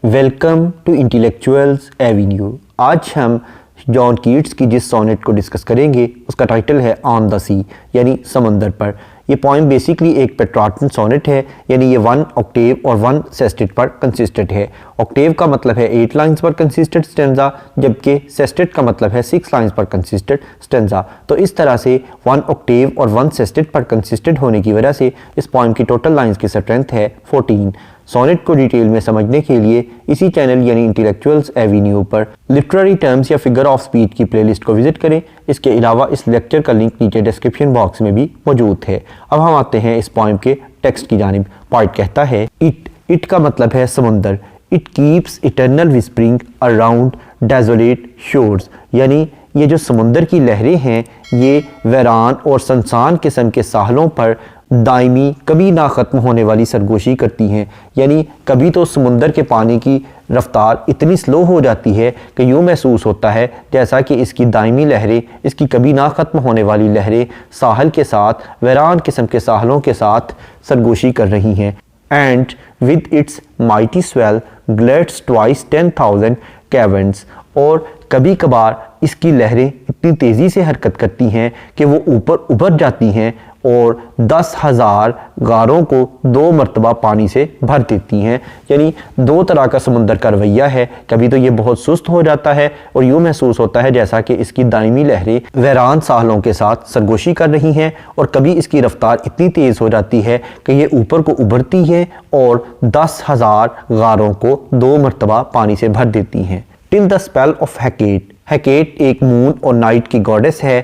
Welcome to intellectuals Avenue. आज हम John Keats की जिस सोनेट को डिस्कस करेंगे उसका टाइटल है ऑन द सी, यानी समंदर पर। ये पोइम बेसिकली एक पेट्रार्चन सोनेट है, यानी ये 1 ऑक्टेव और 1 सेस्टेट पर कंसिस्टेड है। ऑक्टेव का मतलब है 8 लाइंस पर कंसिस्टेड स्टेंजा, जबकि सेस्टेट का मतलब है 6 लाइंस पर कंसिस्टेड स्टेंजा। तो इस तरह से 1 ऑक्टेव और 1 सेस्टेट पर कंसिस्टेड होने की वजह से इस पोइम की टोटल लाइंस की स्ट्रेंथ है 14। सोनेट को डिटेल में समझने के लिए इसी चैनल यानी इंटेलेक्चुअल्स एवेन्यू पर लिटरेरी टर्म्स या फिगर ऑफ स्पीच की प्लेलिस्ट को विजिट करें। इसके अलावा इस लेक्चर का लिंक नीचे डिस्क्रिप्शन बॉक्स में भी मौजूद है। अब हम आते हैं इस पोइम के टेक्स्ट की जानिब। पॉइंट कहता है इट का मतलब है समुंदर। It keeps eternal whispering around desolate shores, यानी ये जो समुंदर की लहरें हैं ये वैरान और सनसान किस्म के साहलों पर दायमी कभी ना ख़त्म होने वाली सरगोशी करती हैं। यानी कभी तो समुंदर के पानी की रफ्तार इतनी स्लो हो जाती है कि यूँ महसूस होता है जैसा कि इसकी दायमी लहरें, इसकी कभी ना ख़त्म होने वाली लहरें साहल के साथ, वैरान किस्म के साहलों के साथ सरगोशी कर रही हैं। And with its mighty swell gluts twice 10,000 caverns, और कभी कभार इसकी लहरें इतनी तेज़ी से हरकत करती हैं कि वो ऊपर उभर जाती हैं और 10,000 गारों को 2 मरतबा पानी से भर देती हैं। यानी 2 तरह का समुंदर का रवैया है। कभी तो ये बहुत सुस्त हो जाता है और यूँ महसूस होता है जैसा कि इसकी दायमी लहरें वैरान साहलों के साथ सरगोशी कर रही हैं, और कभी इसकी रफ्तार इतनी तेज़ हो जाती है कि ये ऊपर को उभरती है और 10,000 गारों को 2 मरतबा पानी से भर देती हैं। Till the spell of Hecate. Hecate एक मून और नाइट की गॉडेस है।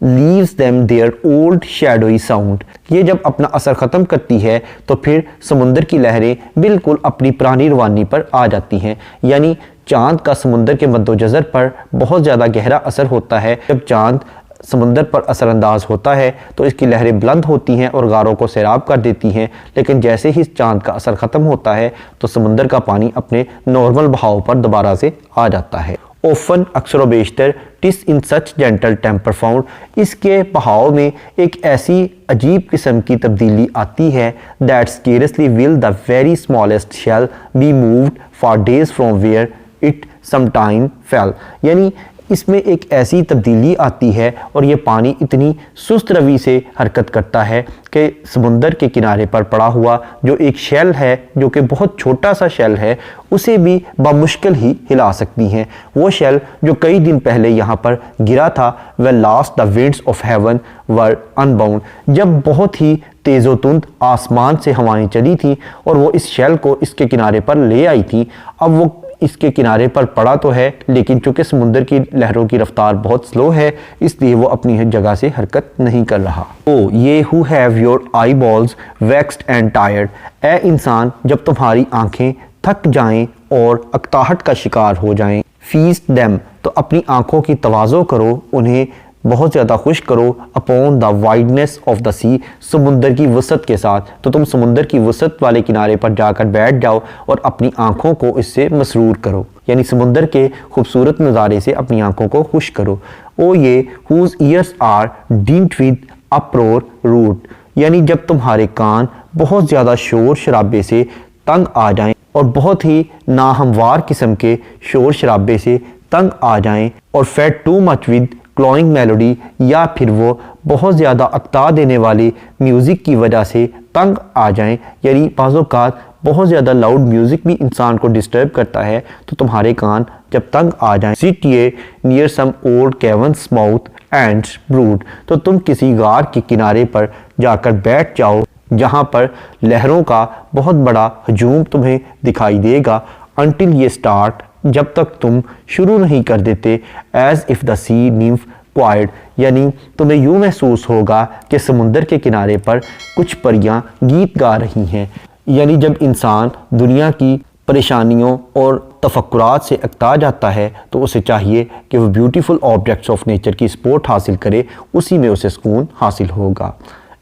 Leaves them their old shadowy sound. ये जब अपना असर ख़त्म करती है तो फिर समुंदर की लहरें बिल्कुल अपनी पुरानी रवानी पर आ जाती हैं। यानी चाँद का समुंदर के मद्दोजज़र पर बहुत ज़्यादा गहरा असर होता है। जब चाँद समुंदर पर असरअंदाज होता है तो इसकी लहरें बुलंद होती हैं और गारों को सैराब कर देती हैं, लेकिन जैसे ही चाँद का असर ख़त्म होता है तो समुंदर का पानी अपने नॉर्मल बहाव पर दोबारा से आ जाता है। ओफन अक्सर बेशतर टिस इन सच जेंटल टेम्पर फाउंड। इसके बहाव में एक ऐसी अजीब किस्म की तब्दीली आती है that scarcely will the very smallest shell be moved for days from where it sometime fell. यानी इसमें एक ऐसी तब्दीली आती है और ये पानी इतनी सुस्त रवि से हरकत करता है कि समुंदर के किनारे पर पड़ा हुआ जो एक शेल है, जो कि बहुत छोटा सा शेल है, उसे भी बामुश्किल ही हिला सकती हैं। वो शेल जो कई दिन पहले यहाँ पर गिरा था, वह last the winds of haven were unbound. जब बहुत ही तेज़ोतुंद आसमान से हवाएं चली थी और वो इस शेल को इसके किनारे पर ले आई थी। अब वो इसके किनारे पर पड़ा तो है, लेकिन चूँकि समुंदर की लहरों की रफ्तार बहुत स्लो है, इसलिए वो अपनी जगह से हरकत नहीं कर रहा। Oh ye who have your eyeballs vexed and tired. ए इंसान, जब तुम्हारी आंखें थक जाएं और अकताहट का शिकार हो जाएं, फीस्ट देम, तो अपनी आंखों की तवाज़ो करो, उन्हें बहुत ज़्यादा खुश करो। Upon the wideness of the sea, समुंदर की वसत के साथ। तो तुम समुंदर की वसत वाले किनारे पर जाकर बैठ जाओ और अपनी आंखों को इससे मसरूर करो, यानी समुंदर के खूबसूरत नज़ारे से अपनी आंखों को खुश करो। O ye whose ears are dinned with uproar rude, यानी जब तुम्हारे कान बहुत ज़्यादा शोर शराबे से तंग आ जाएं और बहुत ही नाहमवार किस्म के शोर शराबे से तंग आ जाएं, और fed too much with cloying melody, या फिर वो बहुत ज़्यादा अक्ता देने वाली म्यूज़िक की वजह से तंग आ जाएं। यानी बाज़-औक़ात बहुत ज़्यादा लाउड म्यूज़िक भी इंसान को डिस्टर्ब करता है, तो तुम्हारे कान जब तंग आ जाएं, sit ye near some old cavern's mouth and brood, तो तुम किसी गार के किनारे पर जाकर बैठ जाओ जहाँ पर लहरों का बहुत बड़ा हजूम तुम्हें दिखाई देगा। अनटिल ये स्टार्ट, जब तक तुम शुरू नहीं कर देते, as if the sea nymph quired, यानी तुम्हें यूँ महसूस होगा कि समुंदर के किनारे पर कुछ परियां गीत गा रही हैं। यानी जब इंसान दुनिया की परेशानियों और तफक्कुरात से अकता जाता है तो उसे चाहिए कि वह ब्यूटीफुल ऑब्जेक्ट्स ऑफ नेचर की सपोर्ट हासिल करे, उसी में उसे सुकून हासिल होगा।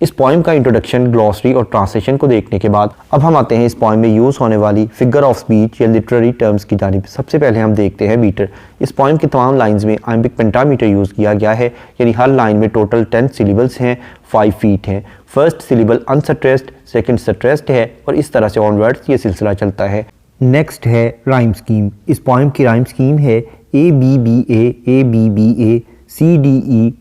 इस पोइम का इंट्रोडक्शन, ग्लॉसरी और ट्रांसलेशन को देखने के बाद अब हम आते हैं इस पोइम में यूज़ होने वाली फिगर ऑफ स्पीच या लिटरेरी टर्म्स की जानिब। सबसे पहले हम देखते हैं मीटर। इस पोइम की तमाम लाइंस में आइम्बिक पेंटामीटर यूज़ किया गया है, यानी हर लाइन में टोटल 10 सिलेबल्स हैं, 5 फीट हैं। First syllable unstressed, second stressed है, और इस तरह से ऑनवर्ड्स ये सिलसिला चलता है। नेक्स्ट है राइम स्कीम। इस पोइम की राइम स्कीम है ABBA CDE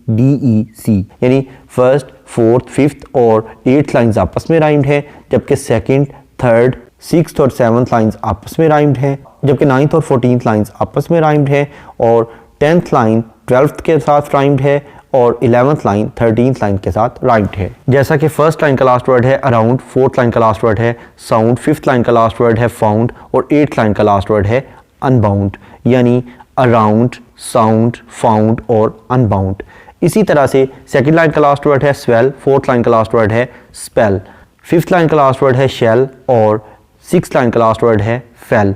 यानी फर्स्ट, फोर्थ, फिफ्थ और एट्थ लाइन्स आपस में राइम्ड है, जबकि सेकंड, थर्ड, सिक्स्थ और सेवन्थ लाइन्स आपस में राइम्ड है, जबकि नाइन्थ और 14th लाइन्स आपस में राइम्ड है, और 10th लाइन 12th के साथ राइम्ड है और 11th लाइन 13th लाइन के साथ राइम्ड है। जैसा कि फर्स्ट लाइन का लास्ट वर्ड है अराउंड, फोर्थ लाइन का लास्ट वर्ड है साउंड, फिफ्थ लाइन का लास्ट वर्ड है फाउंड और एट्थ लाइन का लास्ट वर्ड है अनबाउंड, यानी अराउंड, साउंड, फाउंड और अनबाउंड। इसी तरह से सेकंड लाइन का लास्ट वर्ड है स्वेल, फोर्थ लाइन का लास्ट वर्ड है स्पेल, फिफ्थ लाइन का लास्ट वर्ड है शेल और सिक्स्थ लाइन का लास्ट वर्ड है फेल,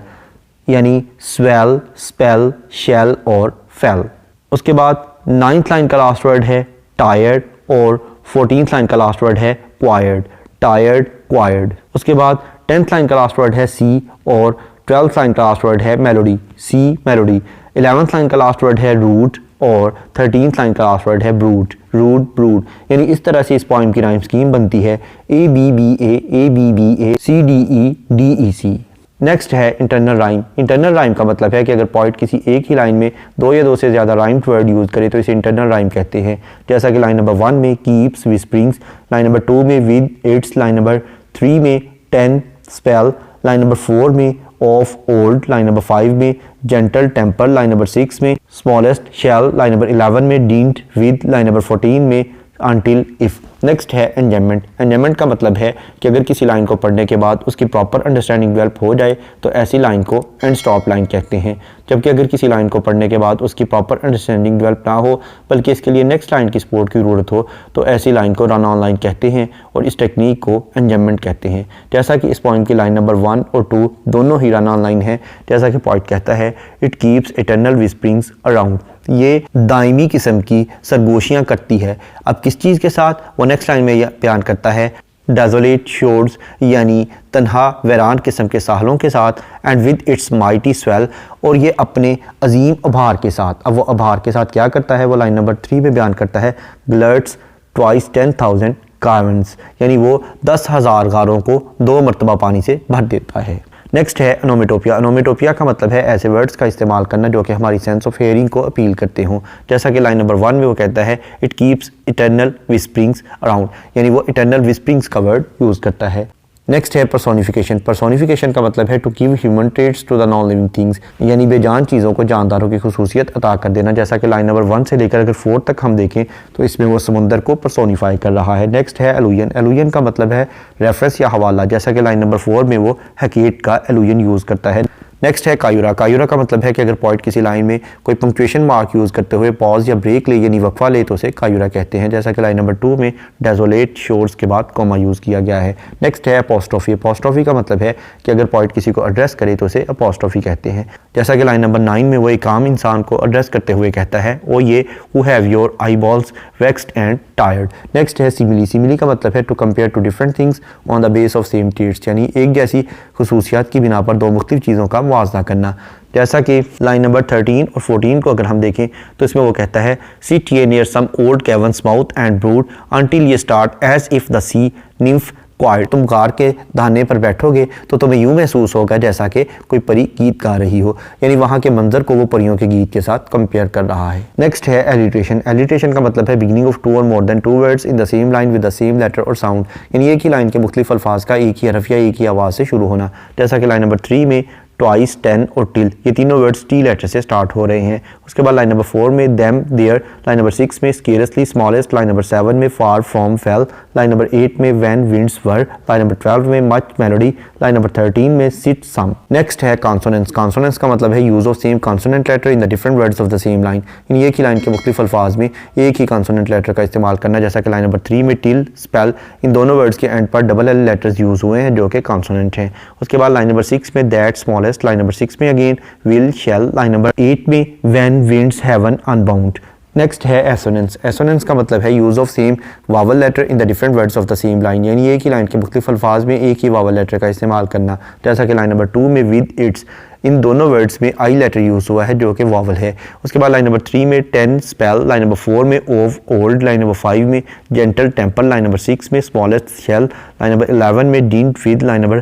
यानी स्वेल, स्पेल, शेल और फेल। उसके बाद नाइन्थ लाइन का लास्ट वर्ड है टायर्ड और 14th लाइन का लास्ट वर्ड है क्वायर्ड, टायर्ड, क्वायर्ड। उसके बाद 10th लाइन का लास्ट वर्ड है सी और 12th लाइन का लास्ट वर्ड है मेलोडी, सी मेलोडी। 11th लाइन का लास्ट वर्ड है रूट और 13th लाइन का लास्ट वर्ड है ब्रूड, रूड, ब्रूड। यानी इस तरह से इस पोइम की राइम स्कीम बनती है ABBA CDE नेक्स्ट है इंटरनल राइम। इंटरनल राइम का मतलब है कि अगर पोइट किसी एक ही लाइन में दो या दो से ज़्यादा राइम्ड वर्ड यूज़ करे तो इसे इंटरनल राइम कहते हैं। जैसा कि लाइन नंबर 1 में कीप्स विस्परिंग्स, लाइन नंबर 2 में विद इट्स, लाइन नंबर 3 में 10 स्पेल, लाइन नंबर 4 में ऑफ ओल्ड, लाइन नंबर 5 में जेंटल टेम्पर, लाइन नंबर 6 में स्मॉलेस्ट शेल, लाइन नंबर 11 में डींट विद, लाइन नंबर 14 में अनटिल इफ। नेक्स्ट है एंजाइममेंट। एंजाइममेंट का मतलब है कि अगर किसी लाइन को पढ़ने के बाद उसकी प्रॉपर अंडरस्टैंडिंग डेवलप हो जाए तो ऐसी लाइन को एंड स्टॉप लाइन कहते हैं, जबकि अगर किसी लाइन को पढ़ने के बाद उसकी प्रॉपर अंडरस्टैंडिंग डेवलप ना हो बल्कि इसके लिए नेक्स्ट लाइन की सपोर्ट की ज़रूरत हो तो ऐसी लाइन को रन ऑन लाइन कहते हैं और इस टेक्निक को एंजाइममेंट कहते हैं। जैसा कि इस पॉइंट की लाइन नंबर 1 और 2 दोनों ही रन ऑन लाइन है। जैसा कि पॉइंट कहता है इट कीप्स इटर्नल विस्परिंग्स अराउंड, ये दायमी किस्म की सरगोशियाँ करती है। अब किस चीज़ के साथ, वो नेक्स्ट लाइन में बयान करता है डेजोलेट शोर्स, यानी तन्हा वैरान किस्म के साहलों के साथ, and with its mighty swell, और ये अपने अजीम आभार के साथ। अब वो आभार के साथ क्या करता है, वो लाइन नंबर 3 में बयान करता है ग्लर्ट्स ट्वाइस 10,000 कार्वन्स, यानी वो 10,000 गारों को 2 मरतबा पानी से भर देता है। नेक्स्ट है अनोमेटोपिया। अनोमेटोपिया का मतलब है ऐसे वर्ड्स का इस्तेमाल करना जो कि हमारी सेंस ऑफ हेयरिंग को अपील करते हों। जैसा कि लाइन नंबर 1 में वो कहता है इट कीप्स इटर्नल विस्परिंग्स अराउंड, यानी वो इटर्नल विस्परिंग्स का वर्ड यूज़ करता है। नेक्स्ट है पर्सोनिफिकेशन। पर्सोनिफिकेशन का मतलब है to give human traits to the non living things, यानी बेजान चीज़ों को जानदारों की खुसूसियत अता कर देना। जैसा कि लाइन नंबर 1 से लेकर अगर 4 तक हम देखें तो इसमें वो समुंदर को पर्सोनिफाई कर रहा है। नेक्स्ट है एलुजन। एलुजन का मतलब है रेफरेंस या हवाला। जैसा कि लाइन नंबर 4 में वो हकीकत का एलुजन यूज़ करता है। नेक्स्ट है कायूरा। कायूरा का मतलब है कि अगर पॉइंट किसी लाइन में कोई पंक्चुएशन मार्क यूज़ करते हुए पॉज या ब्रेक ले यानी वक्फा ले तो उसे कायूरा कहते हैं। जैसा कि लाइन नंबर 2 में डेजोलेट शोर्स के बाद कॉमा यूज़ किया गया है। नेक्स्ट है अपोस्ट्रोफी। अपोस्ट्रोफी का मतलब है कि अगर पॉइंट किसी को एड्रेस करे तो उसे अपोस्ट्रोफी कहते हैं। जैसा कि लाइन नंबर 9 में वो एक आम इंसान को एड्रेस करते हुए कहता है O ye who have your eyeballs vexed and tired. Next है सिमिली। सिमिली का मतलब है to compare two different things on the base of same traits, यानी एक जैसी खसूसियात की बिना पर दो मुख्तलिफ चीज़ों का मुआवजा करना। जैसा कि लाइन नंबर 13 और 14 को अगर हम देखें तो इसमें वो कहता है sit ye near some old cavern's mouth and brood until ye start as if the sea nymph quite. तुम गार के दाने पर बैठोगे तो तुम्हें यूँ महसूस होगा जैसा कि कोई परी गीत गा रही हो, यानी वहाँ के मंजर को वो परियों के गीत के साथ कंपेयर कर रहा है। नेक्स्ट है एलिट्रेशन। एलिट्रेशन का मतलब है beginning of 2 or more than 2 words in the same line with the same letter or sound, यानी एक ही लाइन के मुख्तलिफ अल्फाज का एक ही हरफ या एक ही आवाज़ से शुरू होना। जैसा कि लाइन नंबर 3 में ट्वाइस, 10 और टिल, ये तीनों वर्ड्स टी लेटर से स्टार्ट हो रहे हैं। उसके बाद लाइन नंबर 4 में देम, देयर, लाइन नंबर 6 में स्केरसली, स्मॉलेस्ट, लाइन नंबर 7 में far from, fell, line number 8 में when winds were, line number 12 में मच मेलोडी, लाइन नंबर 13 में सिट सम। नेक्स्ट है कॉन्सोनेंट्स। कॉन्सोनेंट्स का मतलब है use of same consonant letter in the different words of the same line, यानी एक ही line के मुख्तलिफ अल्फाज में एक ही कॉन्सोनेंट लेटर का इस्तेमाल करना। जैसा कि लाइन नंबर 3 में टिल, स्पेल, इन दोनों वर्ड्स के एंड पर डबल एल लेटर्स यूज हुए हैं जो कि कॉन्सोनेंट हैं। उसके बाद लाइन नंबर 6 में दैट, स्मॉलेस्ट, लाइन नंबर 6 में again will, shall, line number 8 में when winds heaven unbound. Next है एसोनेंस। एसोनेंस का मतलब है use of same vowel letter in the different words of the same line, यानी एक ही line के मुख्तलिफ अल्फाज में एक ही वावल लेटर का इस्तेमाल करना। जैसा कि लाइन नंबर 2 में विद इट्स, इन दोनों वर्ड्स में आई लेटर यूज हुआ है जो कि वावल है। उसके बाद लाइन नंबर 3 में 10 स्पेल, लाइन नंबर 4 में ऑफ ओल्ड, लाइन नंबर 5 में जेंटल टेम्पर, लाइन नंबर 6 में स्मॉलेस्ट शेल, लाइन नंबर 11 में डींट विद, लाइन नंबर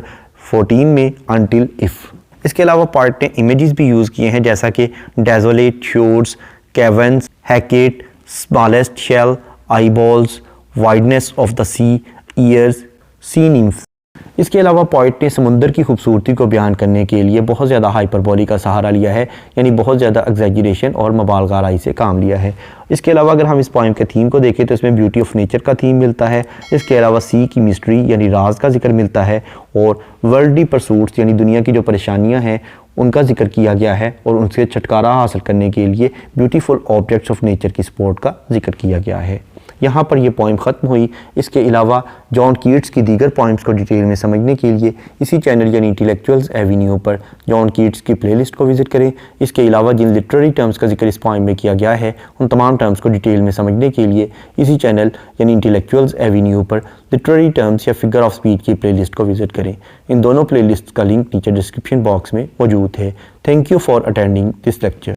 14 में अनटिल इफ। इसके अलावा पोएट ने इमेजेस भी यूज़ किए हैं जैसा कि desolate shores, caverns, Hecate, smallest shell, eyeballs, wideness of the sea, ears, sea nymph. इसके अलावा पोएट ने समुंदर की खूबसूरती को बयान करने के लिए बहुत ज़्यादा हाइपरबोली का सहारा लिया है, यानी बहुत ज़्यादा एग्जैजरेशन और मुबालगाराई से काम लिया है। इसके अलावा अगर हम इस पोएम के थीम को देखें तो इसमें ब्यूटी ऑफ नेचर का थीम मिलता है। इसके अलावा सी की मिस्ट्री यानी राज का जिक्र मिलता है और वर्ल्डली परसूट्स यानी दुनिया की जो परेशानियाँ हैं उनका जिक्र किया गया है और उनसे छुटकारा हासिल करने के लिए ब्यूटीफुल ऑब्जेक्ट्स ऑफ नेचर की सपोर्ट का जिक्र किया गया है। यहाँ पर यह पोएम ख़त्म हुई। इसके अलावा जॉन कीट्स की दीगर पोएम्स को डिटेल में समझने के लिए इसी चैनल यानी इंटेलेक्चुअल्स एवेन्यू पर जॉन कीट्स की प्लेलिस्ट को विज़िट करें। इसके अलावा जिन लिटरेरी टर्म्स का जिक्र इस पोएम में किया गया है उन तमाम टर्म्स को डिटेल में समझने के लिए इसी चैनल यानी इंटेलेक्चुअल्स एवेन्यू पर लिटरेरी टर्म्स या फिगर ऑफ स्पीच की प्लेलिस्ट को विज़िट करें। इन दोनों प्लेलिस्ट का लिंक नीचे डिस्क्रिप्शन बॉक्स में मौजूद है। Thank you for attending this lecture.